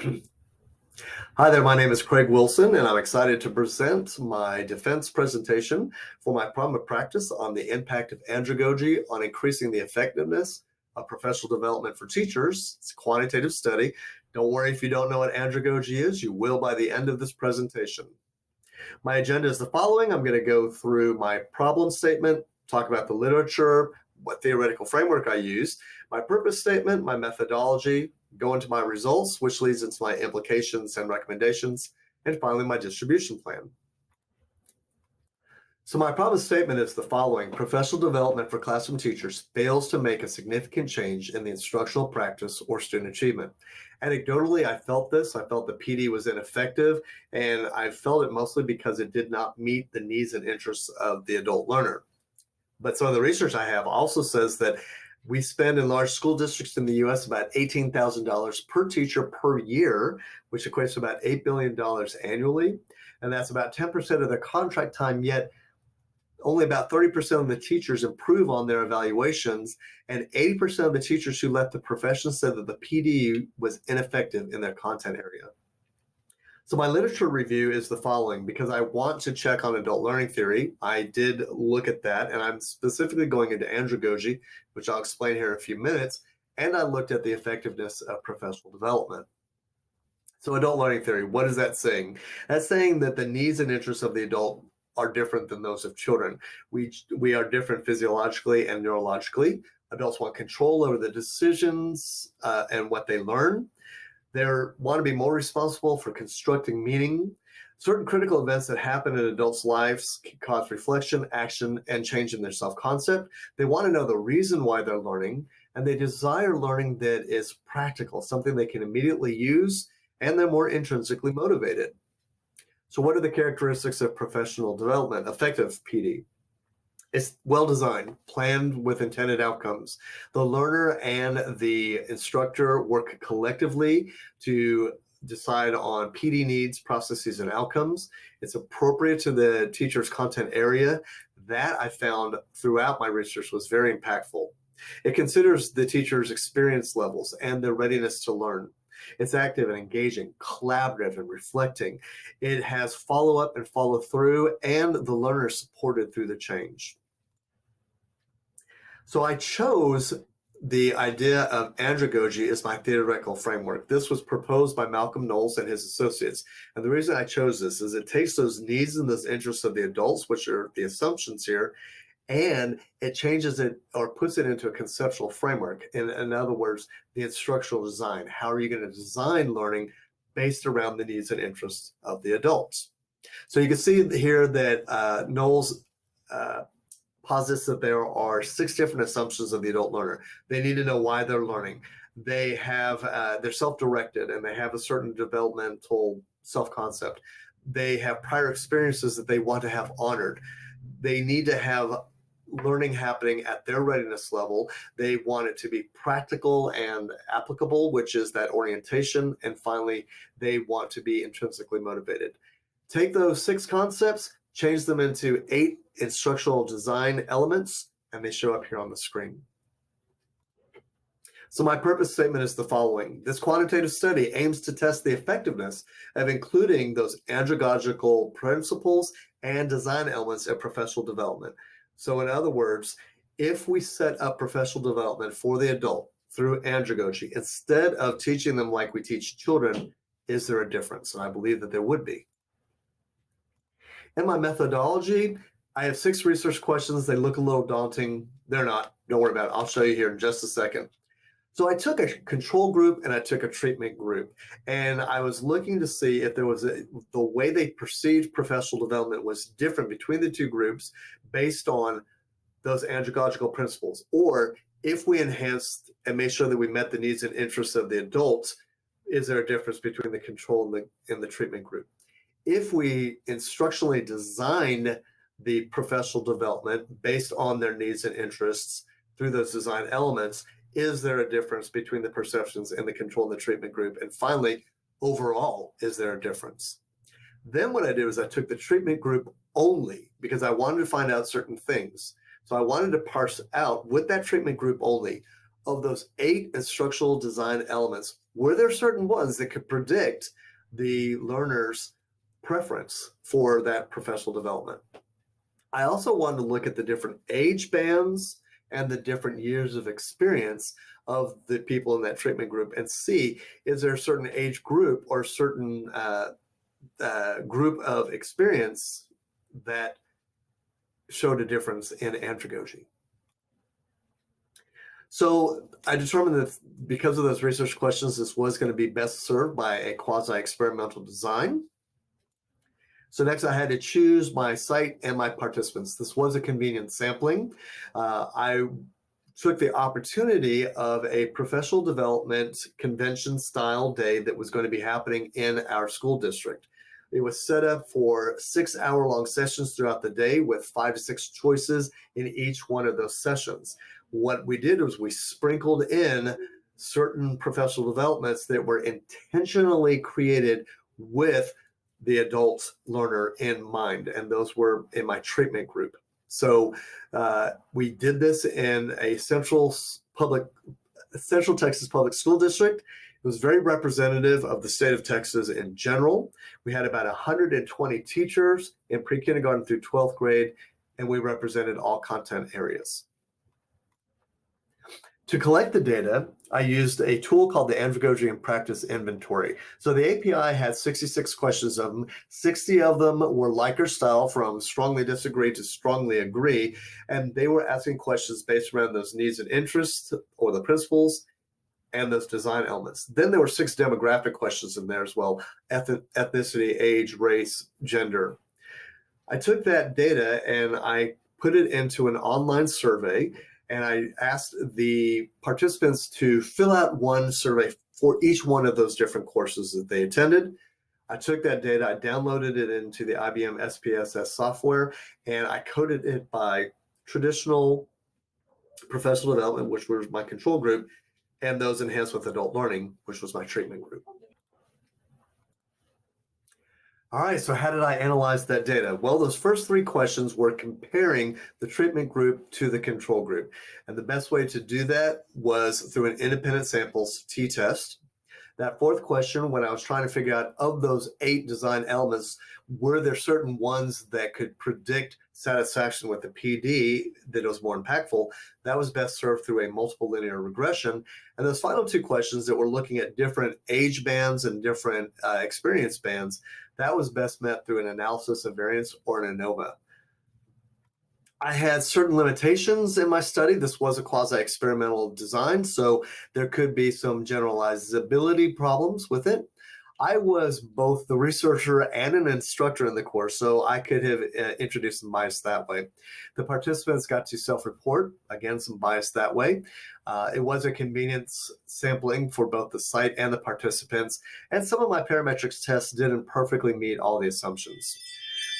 Hi there, my name is Craig Wilson, and I'm excited to present my defense presentation for my problem of practice on the impact of andragogy on increasing the effectiveness of professional development for teachers. It's a quantitative study. Don't worry if you don't know what andragogy is, you will by the end of this presentation. My agenda is the following. I'm going to go through my problem statement, talk about the literature, what theoretical framework I use, my purpose statement, my methodology, go into my results, which leads into my implications and recommendations, and finally my distribution plan. So my problem statement is the following. Professional development for classroom teachers fails to make a significant change in the instructional practice or student achievement. Anecdotally, I felt this. I felt the PD was ineffective, and I felt it mostly because it did not meet the needs and interests of the adult learner. But some of the research I have also says that we spend in large school districts in the US about $18,000 per teacher per year, which equates to about $8 billion annually. And that's about 10% of their contract time, yet only about 30% of the teachers improve on their evaluations, and 80% of the teachers who left the profession said that the PD was ineffective in their content area. So my literature review is the following. Because I want to check on adult learning theory, I did look at that, and I'm specifically going into andragogy, which I'll explain here in a few minutes, and I looked at the effectiveness of professional development. So adult learning theory, what is that saying? That's saying that the needs and interests of the adult are different than those of children. We are different physiologically and neurologically. Adults want control over the decisions and what they learn. They want to be more responsible for constructing meaning. Certain critical events that happen in adults' lives can cause reflection, action, and change in their self-concept. They want to know the reason why they're learning, and they desire learning that is practical, something they can immediately use, and they're more intrinsically motivated. So what are the characteristics of professional development, effective PD? It's well-designed, planned with intended outcomes. The learner and the instructor work collectively to decide on PD needs, processes, and outcomes. It's appropriate to the teacher's content area. That I found throughout my research was very impactful. It considers the teacher's experience levels and their readiness to learn. It's active and engaging, collaborative and reflecting. It has follow-up and follow-through, and the learner is supported through the change. So I chose the idea of andragogy as my theoretical framework. This was proposed by Malcolm Knowles and his associates. And the reason I chose this is it takes those needs and those interests of the adults, which are the assumptions here, and it changes it or puts it into a conceptual framework. In other words, the instructional design. How are you going to design learning based around the needs and interests of the adults? So you can see here that Knowles posits that there are 6 different assumptions of the adult learner. They need to know why they're learning. They have, they're self-directed, and they have a certain developmental self-concept. They have prior experiences that they want to have honored. They need to have learning happening at their readiness level. They want it to be practical and applicable, which is that orientation. And finally, they want to be intrinsically motivated. Take those 6 concepts, change them into 8 instructional design elements, and they show up here on the screen. So my purpose statement is the following. This quantitative study aims to test the effectiveness of including those andragogical principles and design elements in professional development. So in other words, if we set up professional development for the adult through andragogy, instead of teaching them like we teach children, is there a difference? And I believe that there would be. In my methodology, I have 6 research questions. They look a little daunting. They're not. Don't worry about it. I'll show you here in just a second. So I took a control group and I took a treatment group, and I was looking to see if there was the way they perceived professional development was different between the 2 groups based on those andragogical principles, or if we enhanced and made sure that we met the needs and interests of the adults, is there a difference between the control and the treatment group? If we instructionally designed the professional development based on their needs and interests through those design elements, is there a difference between the perceptions and the control and the treatment group? And finally, overall, is there a difference? Then what I did is I took the treatment group only because I wanted to find out certain things. So I wanted to parse out with that treatment group only of those 8 instructional design elements, were there certain ones that could predict the learner's preference for that professional development? I also wanted to look at the different age bands and the different years of experience of the people in that treatment group and see, is there a certain age group or certain group of experience that showed a difference in andragogy. So I determined that because of those research questions, this was going to be best served by a quasi-experimental design. So next I had to choose my site and my participants. This was a convenient sampling. I took the opportunity of a professional development convention style day that was going to be happening in our school district. It was set up for 6-hour-long sessions throughout the day with 5 to 6 choices in each one of those sessions. What we did was we sprinkled in certain professional developments that were intentionally created with the adult learner in mind, and those were in my treatment group. So we did this in a Central Texas public school district. It was very representative of the state of Texas in general. We had about 120 teachers in pre-kindergarten through 12th grade, and we represented all content areas. To collect the data, I used a tool called the Andragogy and Practice Inventory. So the API had 66 questions of them. 60 of them were Likert style, from strongly disagree to strongly agree, and they were asking questions based around those needs and interests or the principles and those design elements. Then there were 6 demographic questions in there as well: ethnicity, age, race, gender. I took that data and I put it into an online survey, and I asked the participants to fill out one survey for each one of those different courses that they attended. I took that data, I downloaded it into the IBM SPSS software, and I coded it by traditional professional development, which was my control group, and those enhanced with adult learning, which was my treatment group. All right, so how did I analyze that data? Well, those first 3 questions were comparing the treatment group to the control group. And the best way to do that was through an independent samples t-test. That 4th question, when I was trying to figure out, of those 8 design elements, were there certain ones that could predict satisfaction with the PD that was more impactful, that was best served through a multiple linear regression. And those final 2 questions that were looking at different age bands and different experience bands, that was best met through an analysis of variance or an ANOVA. I had certain limitations in my study. This was a quasi-experimental design, so there could be some generalizability problems with it. I was both the researcher and an instructor in the course, so I could have introduced some bias that way. The participants got to self-report, again, some bias that way. It was a convenience sampling for both the site and the participants, and some of my parametrics tests didn't perfectly meet all the assumptions.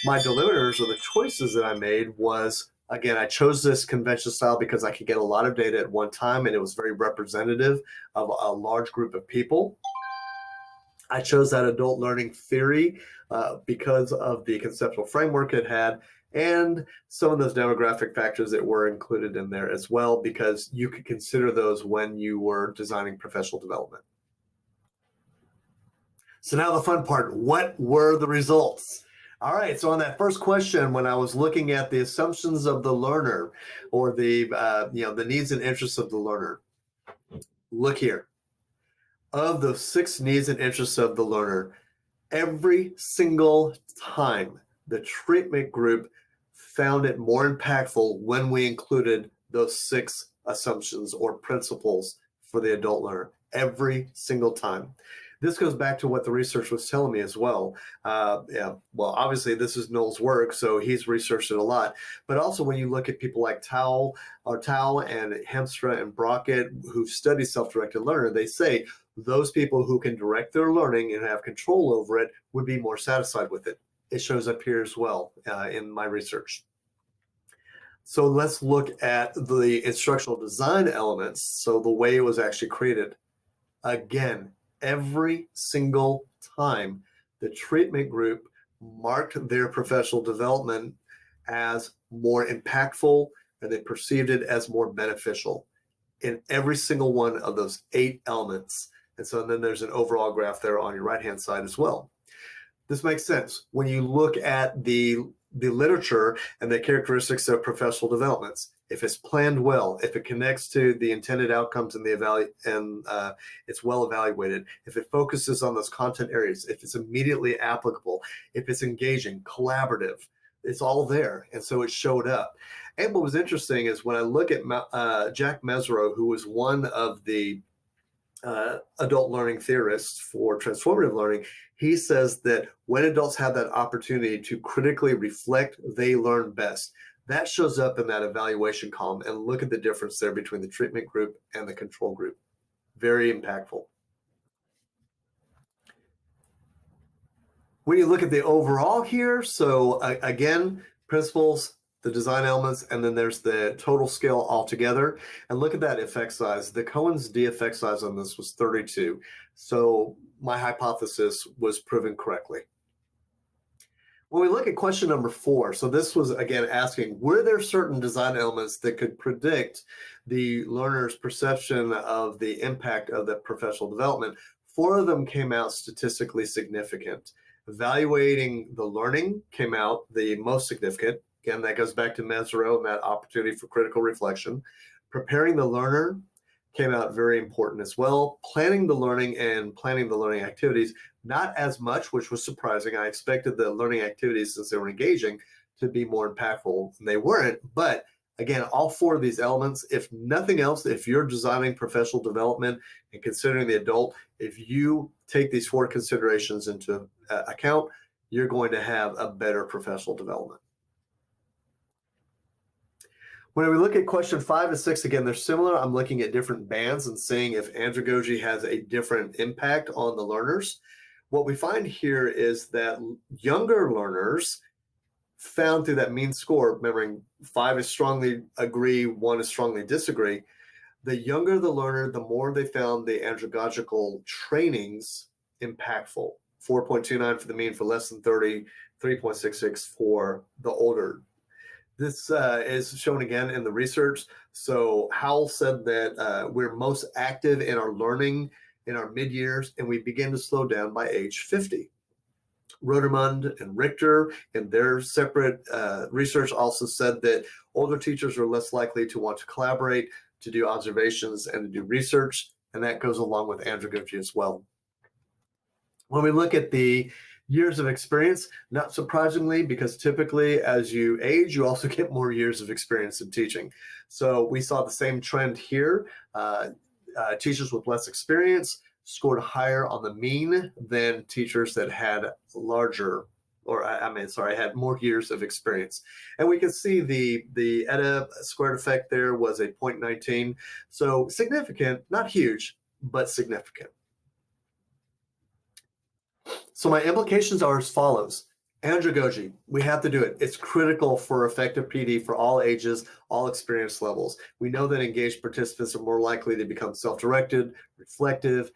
My delimiters, or the choices that I made, was, again, I chose this convention style because I could get a lot of data at one time, and it was very representative of a large group of people. I chose that adult learning theory because of the conceptual framework it had, and some of those demographic factors that were included in there as well, because you could consider those when you were designing professional development. So now the fun part: what were the results? All right, so on that first question, when I was looking at the assumptions of the learner, or the the needs and interests of the learner, look here. Of the 6 needs and interests of the learner, every single time the treatment group found it more impactful when we included those 6 assumptions or principles for the adult learner, every single time. This goes back to what the research was telling me as well. Well, obviously this is Noel's work, so he's researched it a lot. But also when you look at people like Towle and Hemstra and Brockett, who study self-directed learner, they say those people who can direct their learning and have control over it would be more satisfied with it. It shows up here as well in my research. So let's look at the instructional design elements. So the way it was actually created. Again, every single time the treatment group marked their professional development as more impactful, and they perceived it as more beneficial in every single one of those 8 elements. And so then there's an overall graph there on your right-hand side as well. This makes sense when you look at the literature and the characteristics of professional developments. If it's planned well, if it connects to the intended outcomes and it's well evaluated, if it focuses on those content areas, if it's immediately applicable, if it's engaging, collaborative, it's all there. And so it showed up. And what was interesting is when I look at Jack Mesereau, who was one of the adult learning theorists for transformative learning, he says that when adults have that opportunity to critically reflect, they learn best. That shows up in that evaluation column, and look at the difference there between the treatment group and the control group. Very impactful. When you look at the overall here, so again, principles, the design elements, and then there's the total scale altogether. And look at that effect size. The Cohen's d effect size on this was 32. So my hypothesis was proven correctly. When we look at question number 4, so this was again asking, were there certain design elements that could predict the learner's perception of the impact of the professional development? 4 of them came out statistically significant. Evaluating the learning came out the most significant. Again, that goes back to Mesereau and that opportunity for critical reflection. Preparing the learner came out very important as well. Planning the learning and planning the learning activities, not as much, which was surprising. I expected the learning activities, since they were engaging, to be more impactful. They weren't, but again, all 4 of these elements, if nothing else, if you're designing professional development and considering the adult, if you take these 4 considerations into account, you're going to have a better professional development. When we look at question 5 and 6, again, they're similar. I'm looking at different bands and seeing if andragogy has a different impact on the learners. What we find here is that younger learners found through that mean score, remembering 5 is strongly agree, 1 is strongly disagree, the younger the learner, the more they found the andragogical trainings impactful. 4.29 for the mean for less than 30, 3.66 for the older. This is shown again in the research. So Howell said that we're most active in our learning in our mid-years, and we begin to slow down by age 50. Rotermund and Richter, in their separate research, also said that older teachers are less likely to want to collaborate, to do observations, and to do research, and that goes along with andragogy as well. When we look at the years of experience, not surprisingly, because typically as you age, you also get more years of experience in teaching. So we saw the same trend here. Teachers with less experience scored higher on the mean than teachers that had had more years of experience. And we can see the eta squared effect there was a 0.19. So significant, not huge, but significant. So my implications are as follows. Andragogy, we have to do it. It's critical for effective PD for all ages, all experience levels. We know that engaged participants are more likely to become self-directed, reflective.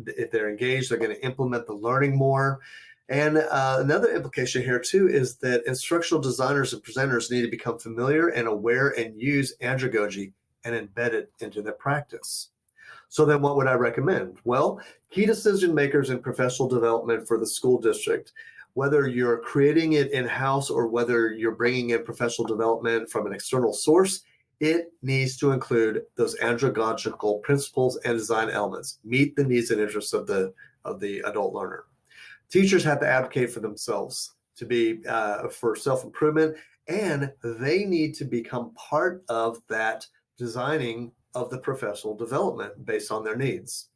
If they're engaged, they're going to implement the learning more. And another implication here too is that instructional designers and presenters need to become familiar and aware and use andragogy and embed it into their practice. So then what would I recommend? Well, key decision makers in professional development for the school district, whether you're creating it in-house or whether you're bringing in professional development from an external source, it needs to include those andragogical principles and design elements, meet the needs and interests of the adult learner. Teachers have to advocate for themselves, to be for self-improvement, and they need to become part of that designing of the professional development based on their needs.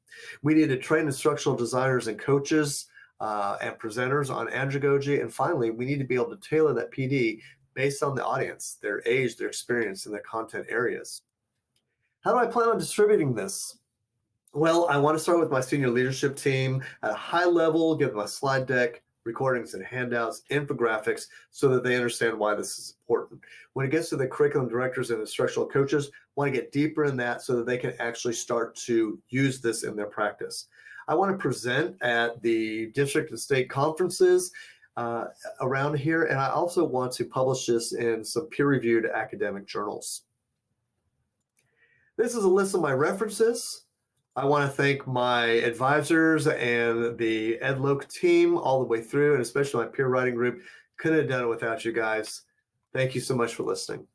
We need to train instructional designers and coaches and presenters on andragogy. And finally, we need to be able to tailor that PD based on the audience, their age, their experience, and their content areas. How do I plan on distributing this? Well, I want to start with my senior leadership team at a high level, give them a slide deck, recordings and handouts, infographics, so that they understand why this is important. When it gets to the curriculum directors and instructional coaches, I want to get deeper in that so that they can actually start to use this in their practice. I want to present at the district and state conferences around here, and I also want to publish this in some peer-reviewed academic journals. This is a list of my references. I want to thank my advisors and the EdLoc team all the way through, and especially my peer writing group. Couldn't have done it without you guys. Thank you so much for listening.